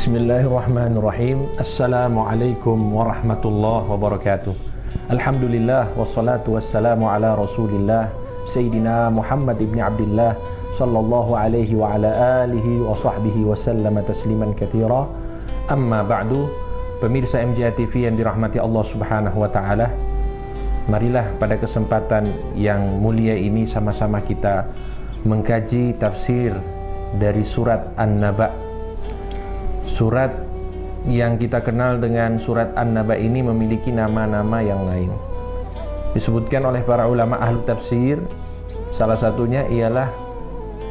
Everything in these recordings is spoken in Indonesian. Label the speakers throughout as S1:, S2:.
S1: Bismillahirrahmanirrahim. Assalamualaikum warahmatullahi wabarakatuh. Alhamdulillah wassalatu wassalamu ala Rasulillah Sayyidina Muhammad ibn Abdullah sallallahu alaihi wa ala alihi wa sahbihi wa sallama tasliman katsira. Amma ba'du. Pemirsa MJA TV yang dirahmati Allah Subhanahu wa taala, marilah pada kesempatan yang mulia ini sama-sama kita mengkaji tafsir dari surat An-Naba. Surat yang kita kenal dengan surat An-Naba ini memiliki nama-nama yang lain. Disebutkan oleh para ulama ahli tafsir, salah satunya ialah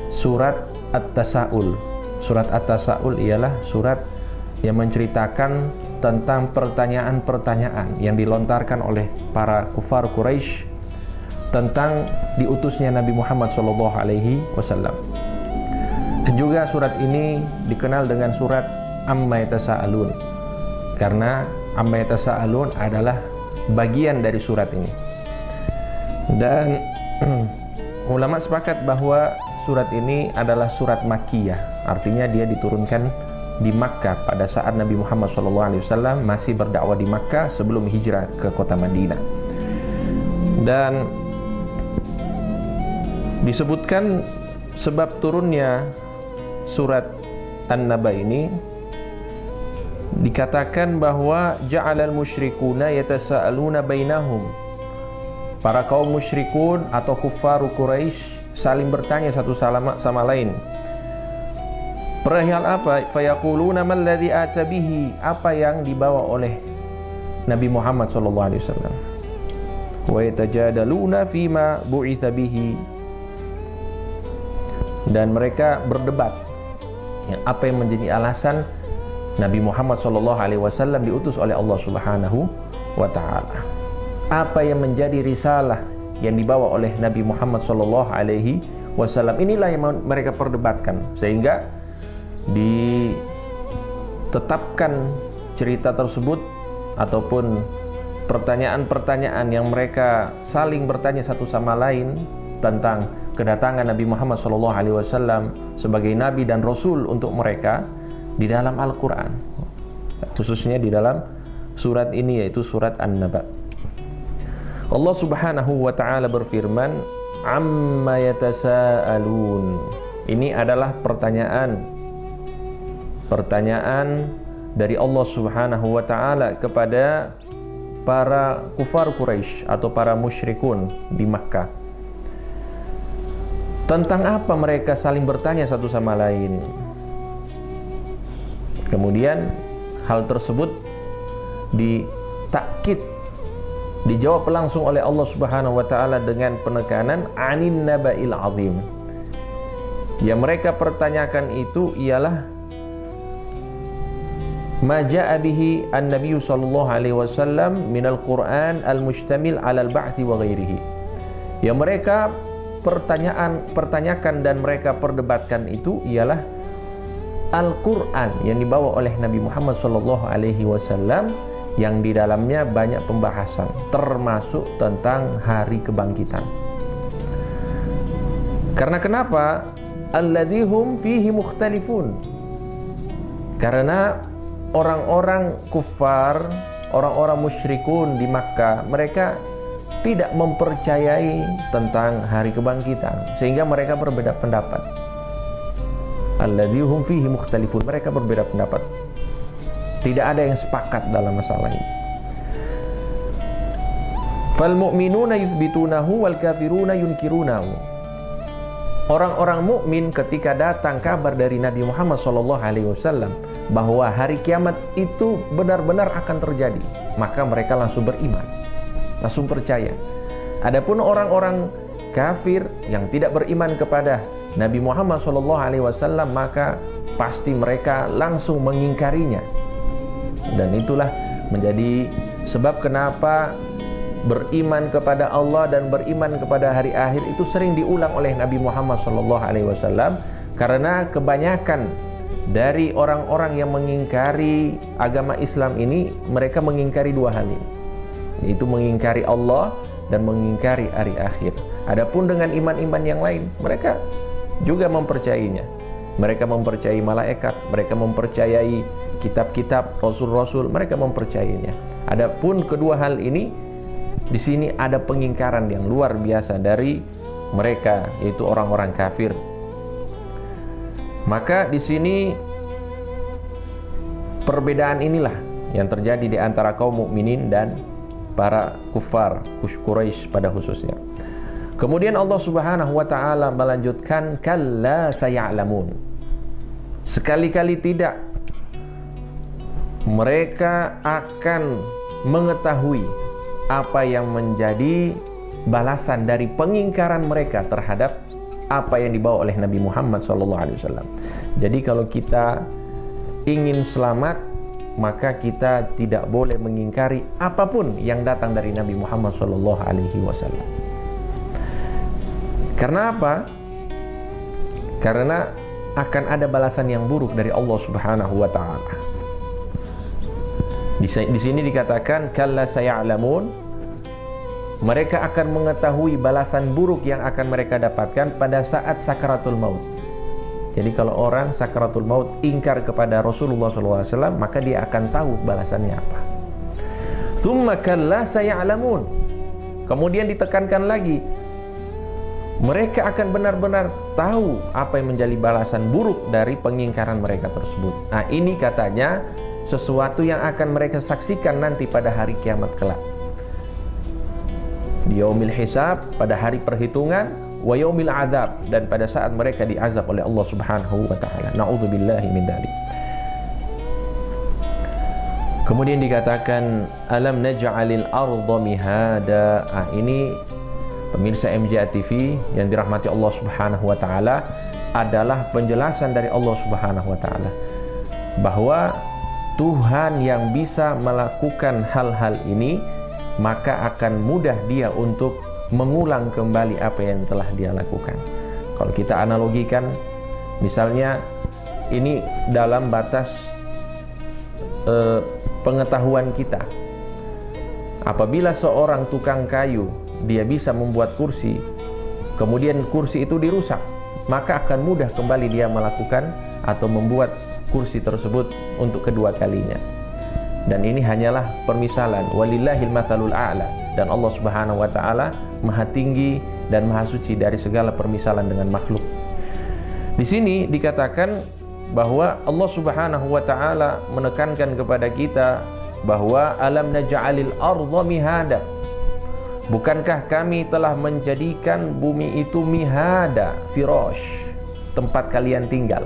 S1: surat At-Tasa'ul. Surat At-Tasa'ul ialah surat yang menceritakan tentang pertanyaan-pertanyaan yang dilontarkan oleh para kufar Quraisy tentang diutusnya Nabi Muhammad SAW. Dan juga surat ini dikenal dengan surat Amma Yatasa'alun, karena Amma Yatasa'alun adalah bagian dari surat ini. Dan ulama sepakat bahwa surat ini adalah surat Makkiyah, artinya dia diturunkan di Makkah pada saat Nabi Muhammad SAW masih berdakwah di Makkah sebelum hijrah ke kota Madinah. Dan disebutkan sebab turunnya surat An-Naba ini, dikatakan bahwa ja'alal musyrikuna yatasaaluna bainahum. Para kaum musyrikun atau kuffar Quraisy saling bertanya satu sama lain. Perihal apa? Fayaquluna mal ladzi atabihi, apa yang dibawa oleh Nabi Muhammad sallallahu alaihi wasallam. Wa yatajadaluna fima bu'itsa bihi. Dan mereka berdebat apa yang menjadi alasan Nabi Muhammad SAW diutus oleh Allah Subhanahu wa ta'ala. Apa yang menjadi risalah yang dibawa oleh Nabi Muhammad SAW. Inilah yang mereka perdebatkan, sehingga ditetapkan cerita tersebut ataupun pertanyaan-pertanyaan yang mereka saling bertanya satu sama lain tentang kedatangan Nabi Muhammad SAW sebagai Nabi dan Rasul untuk mereka di dalam Al-Quran, khususnya di dalam surat ini, yaitu surat An-Naba. Allah Subhanahu wa ta'ala berfirman, Amma yatasa'alun. Ini adalah pertanyaan dari Allah Subhanahu wa ta'ala kepada para kufar Quraisy atau para musyrikun di Makkah. Tentang apa mereka saling bertanya satu sama lain. Kemudian hal tersebut ditakkid, dijawab langsung oleh Allah Subhanahu wa ta'ala dengan penekanan anin naba'il azim. Yang mereka pertanyakan itu ialah ma ja'a bihi an-nabiy sallallahu alaihi wasallam minal Qur'an al-mustamil 'alal ba'thi wa ghairihi. Yang mereka pertanyakan dan mereka perdebatkan itu ialah Al-Quran yang dibawa oleh Nabi Muhammad SAW, yang di dalamnya banyak pembahasan, termasuk tentang hari kebangkitan. Karena kenapa? Alladzihum fihi mukhtalifun. Karena orang-orang kufar, orang-orang musyrikun di Makkah, mereka tidak mempercayai tentang hari kebangkitan, sehingga mereka berbeda pendapat. Alladzihum fihi mukhtalifun, mereka berbeda pendapat. Tidak ada yang sepakat dalam masalah ini. Fal mu'minuna yuthbitunahu wal kafiruna yunkirunahu. Orang-orang mukmin ketika datang kabar dari Nabi Muhammad SAW bahwa hari kiamat itu benar-benar akan terjadi, maka mereka langsung beriman, langsung percaya. Adapun orang-orang kafir yang tidak beriman kepada Nabi Muhammad SAW, maka pasti mereka langsung mengingkarinya. Dan itulah menjadi sebab kenapa beriman kepada Allah dan beriman kepada hari akhir itu sering diulang oleh Nabi Muhammad SAW, karena kebanyakan dari orang-orang yang mengingkari agama Islam ini, mereka mengingkari dua hal ini, yaitu mengingkari Allah dan mengingkari hari akhir. Adapun dengan iman-iman yang lain, mereka juga mempercayainya. Mereka mempercayai malaikat, mereka mempercayai kitab-kitab, rasul-rasul, mereka mempercayainya. Adapun kedua hal ini, di sini ada pengingkaran yang luar biasa dari mereka, yaitu orang-orang kafir. Maka di sini perbedaan inilah yang terjadi di antara kaum mukminin dan para kufar Quraisy pada khususnya. Kemudian Allah Subhanahu wa taala melanjutkan, kalla saya'lamun. Sekali-kali tidak, mereka akan mengetahui apa yang menjadi balasan dari pengingkaran mereka terhadap apa yang dibawa oleh Nabi Muhammad SAW. Jadi kalau kita ingin selamat, maka kita tidak boleh mengingkari apapun yang datang dari Nabi Muhammad SAW. Karena apa? Karena akan ada balasan yang buruk dari Allah Subhanahu wa taala. Di sini dikatakan kalla saya'lamun, mereka akan mengetahui balasan buruk yang akan mereka dapatkan pada saat sakaratul maut. Jadi kalau orang sakaratul maut ingkar kepada Rasulullah SAW, maka dia akan tahu balasannya apa. Tsumma kalla saya'lamun. Kemudian ditekankan lagi, mereka akan benar-benar tahu apa yang menjadi balasan buruk dari pengingkaran mereka tersebut. Nah, ini katanya sesuatu yang akan mereka saksikan nanti pada hari kiamat kelak. Di yaumil hisab, pada hari perhitungan, wa yaumil azab, dan pada saat mereka diazab oleh Allah Subhanahu wa taala. Na'udzubillahi min dzalik. Kemudian dikatakan alam naj'alil arda mihada. Ini pemirsa MJA TV yang dirahmati Allah Subhanahu wa taala, adalah penjelasan dari Allah Subhanahu wa taala bahwa Tuhan yang bisa melakukan hal-hal ini, maka akan mudah dia untuk mengulang kembali apa yang telah dia lakukan. Kalau kita analogikan, misalnya ini dalam batas pengetahuan kita. Apabila seorang tukang kayu dia bisa membuat kursi, kemudian kursi itu dirusak, maka akan mudah kembali dia melakukan atau membuat kursi tersebut untuk kedua kalinya. Dan ini hanyalah permisalan. Walillahil matsalul a'la. Dan Allah Subhanahu wa taala Maha tinggi dan maha suci dari segala permisalan dengan makhluk. Di sini dikatakan bahwa Allah Subhanahu wa taala menekankan kepada kita bahwa alam naj'alil arda mihada. Bukankah kami telah menjadikan bumi itu mihada, firash, tempat kalian tinggal.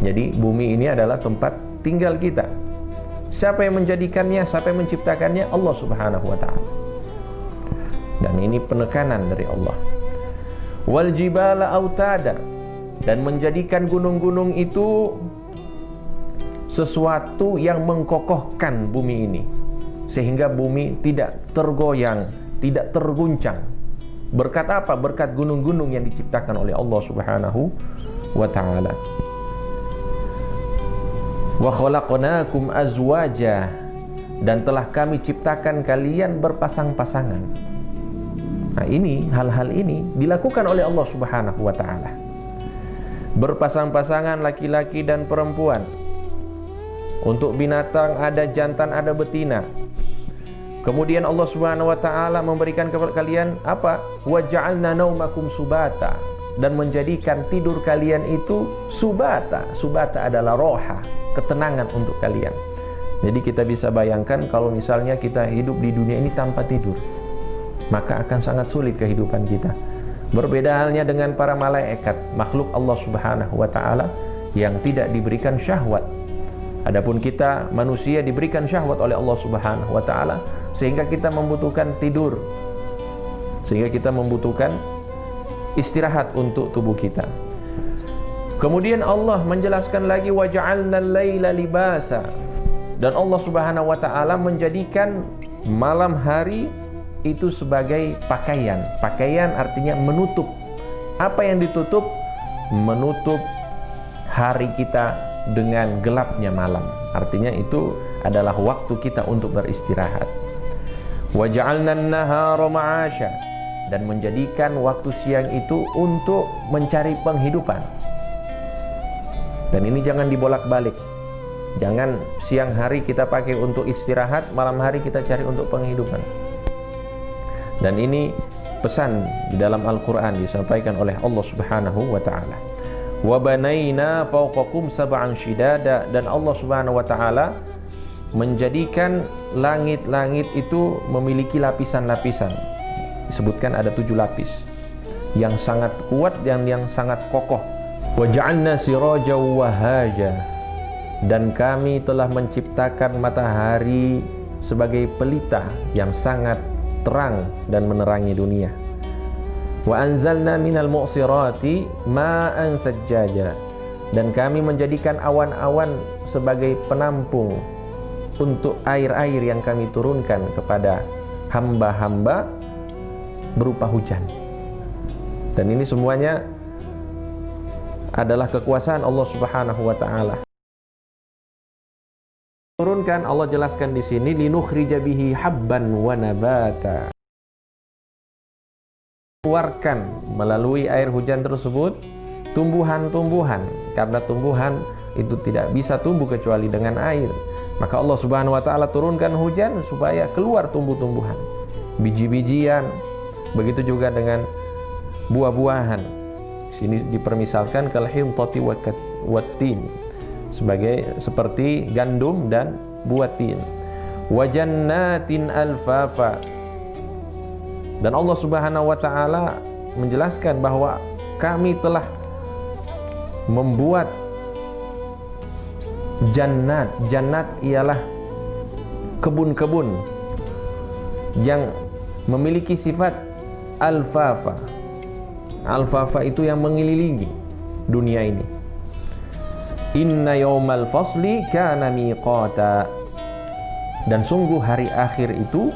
S1: Jadi bumi ini adalah tempat tinggal kita. Siapa yang menjadikannya, siapa yang menciptakannya? Allah Subhanahu wa taala. Dan ini penekanan dari Allah. Wal jibala autada, dan menjadikan gunung-gunung itu sesuatu yang mengkokohkan bumi ini, sehingga bumi tidak tergoyang, tidak terguncang. Berkat apa? Berkat gunung-gunung yang diciptakan oleh Allah Subhanahu wa taala. Wa khalaqnakum azwaja, dan telah kami ciptakan kalian berpasang-pasangan. Nah, ini hal-hal ini dilakukan oleh Allah Subhanahu wa taala. Berpasang-pasangan laki-laki dan perempuan. Untuk binatang ada jantan, ada betina. Kemudian Allah Subhanahu wa taala memberikan kepada kalian apa? Wa ja'alna naumakum subata, dan menjadikan tidur kalian itu subata. Subata adalah roha, ketenangan untuk kalian. Jadi kita bisa bayangkan kalau misalnya kita hidup di dunia ini tanpa tidur, maka akan sangat sulit kehidupan kita. Berbeda halnya dengan para malaikat, makhluk Allah Subhanahu wa taala yang tidak diberikan syahwat. Adapun kita manusia diberikan syahwat oleh Allah Subhanahu wa taala, sehingga kita membutuhkan tidur, sehingga kita membutuhkan istirahat untuk tubuh kita. Kemudian Allah menjelaskan lagi wa ja'alna al-laila libasa, dan Allah Subhanahu wa taala menjadikan malam hari itu sebagai pakaian. Pakaian artinya menutup. Apa yang ditutup? Menutup hari kita dengan gelapnya malam. Artinya itu adalah waktu kita untuk beristirahat. Wa ja'alna an-nahara ma'asha, dan menjadikan waktu siang itu untuk mencari penghidupan. Dan ini jangan dibolak-balik. Jangan siang hari kita pakai untuk istirahat, malam hari kita cari untuk penghidupan. Dan ini pesan di dalam Al-Quran disampaikan oleh Allah Subhanahu wa ta'ala. Wa banaina fawqakum sab'an shidada, dan Allah Subhanahu wa ta'ala menjadikan langit-langit itu memiliki lapisan-lapisan. Disebutkan ada 7 lapis yang sangat kuat dan yang sangat kokoh. Wa ja'alna sirajan wahaja, dan kami telah menciptakan matahari sebagai pelita yang sangat terang dan menerangi dunia. Wa anzalna minal mu'sirati ma'an sajjaja, dan kami menjadikan awan-awan sebagai penampung untuk air-air yang kami turunkan kepada hamba-hamba berupa hujan. Dan ini semuanya adalah kekuasaan Allah Subhanahu wa ta'ala. Turunkan, Allah jelaskan di sini, linukhrija bihi habban wa nabata. Keluarkan melalui air hujan tersebut tumbuhan-tumbuhan, karena tumbuhan itu tidak bisa tumbuh kecuali dengan air. Maka Allah Subhanahu wa ta'ala turunkan hujan supaya keluar tumbuh-tumbuhan, biji-bijian, begitu juga dengan buah-buahan. Sini dipermisalkan kalhintati wattin, seperti gandum dan buah tin. Wa jannatin alfafa, dan Allah Subhanahu wa ta'ala menjelaskan bahwa kami telah membuat jannat. Jannat ialah kebun-kebun yang memiliki sifat alfafa. Alfafa itu yang mengelilingi dunia ini. Inna yaumal fasli kana miqata, dan sungguh hari akhir itu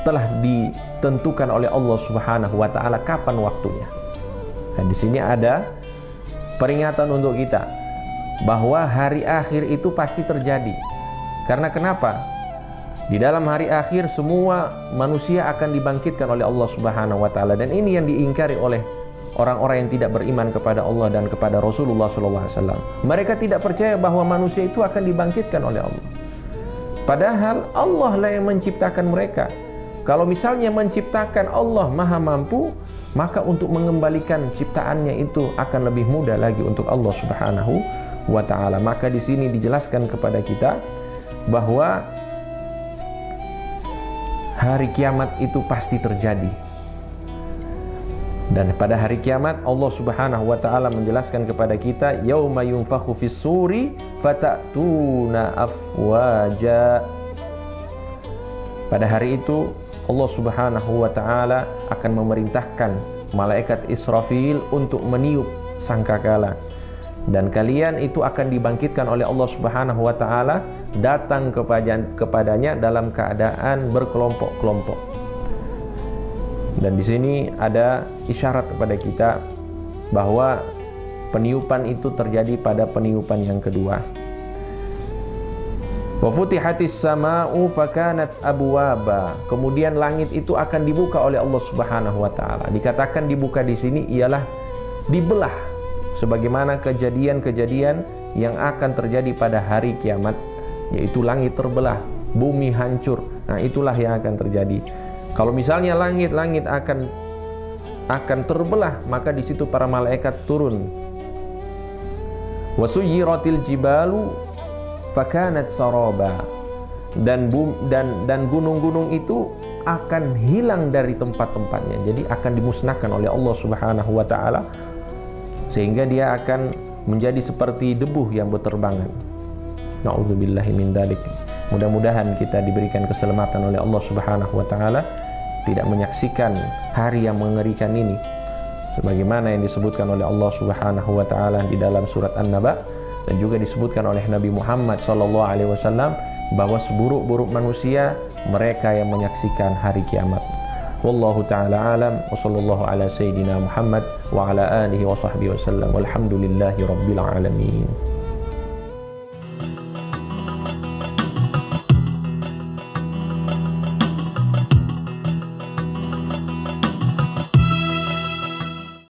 S1: telah ditentukan oleh Allah Subhanahu wa ta'ala kapan waktunya. Dan di sini ada peringatan untuk kita bahwa hari akhir itu pasti terjadi. Karena kenapa? Di dalam hari akhir semua manusia akan dibangkitkan oleh Allah Subhanahu wa ta'ala, dan ini yang diingkari oleh orang-orang yang tidak beriman kepada Allah dan kepada Rasulullah SAW. Mereka tidak percaya bahwa manusia itu akan dibangkitkan oleh Allah. Padahal Allah lah yang menciptakan mereka. Kalau misalnya menciptakan Allah Maha Mampu, maka untuk mengembalikan ciptaannya itu akan lebih mudah lagi untuk Allah Subhanahu wa ta'ala. Maka di sini dijelaskan kepada kita bahwa hari kiamat itu pasti terjadi. Dan pada hari kiamat Allah Subhanahu wa ta'ala menjelaskan kepada kita, yauma yunfakhu fis suri fatatuna afwaja. Pada hari itu Allah Subhanahu wa ta'ala akan memerintahkan malaikat Israfil untuk meniup sangkakala, dan kalian itu akan dibangkitkan oleh Allah Subhanahu wa ta'ala, datang kepadanya dalam keadaan berkelompok-kelompok. Dan di sini ada isyarat kepada kita bahwa peniupan itu terjadi pada peniupan yang kedua. Wa futihatis sama'u fakanat abwaba. Kemudian langit itu akan dibuka oleh Allah Subhanahu wa ta'ala. Dikatakan dibuka di sini ialah dibelah, sebagaimana kejadian-kejadian yang akan terjadi pada hari kiamat, yaitu langit terbelah, bumi hancur. Nah, itulah yang akan terjadi. Kalau misalnya langit-langit akan terbelah, maka di situ para malaikat turun. Wasuyiratil jibalu fakanat saraba, dan gunung-gunung itu akan hilang dari tempat-tempatnya. Jadi akan dimusnahkan oleh Allah Subhanahu wa ta'ala, sehingga dia akan menjadi seperti debu yang berterbangan. Na'udzubillahi min dzalik. Mudah-mudahan kita diberikan keselamatan oleh Allah Subhanahu wa ta'ala, tidak menyaksikan hari yang mengerikan ini, sebagaimana yang disebutkan oleh Allah Subhanahu wa ta'ala di dalam surat An-Naba, dan juga disebutkan oleh Nabi Muhammad SAW bahwa seburuk-buruk manusia mereka yang menyaksikan hari kiamat. Wallahu ta'ala alam, wa sallallahu ala sayyidina Muhammad wa ala alihi wa sahbihi wa sallam, walhamdulillahi rabbil alamin.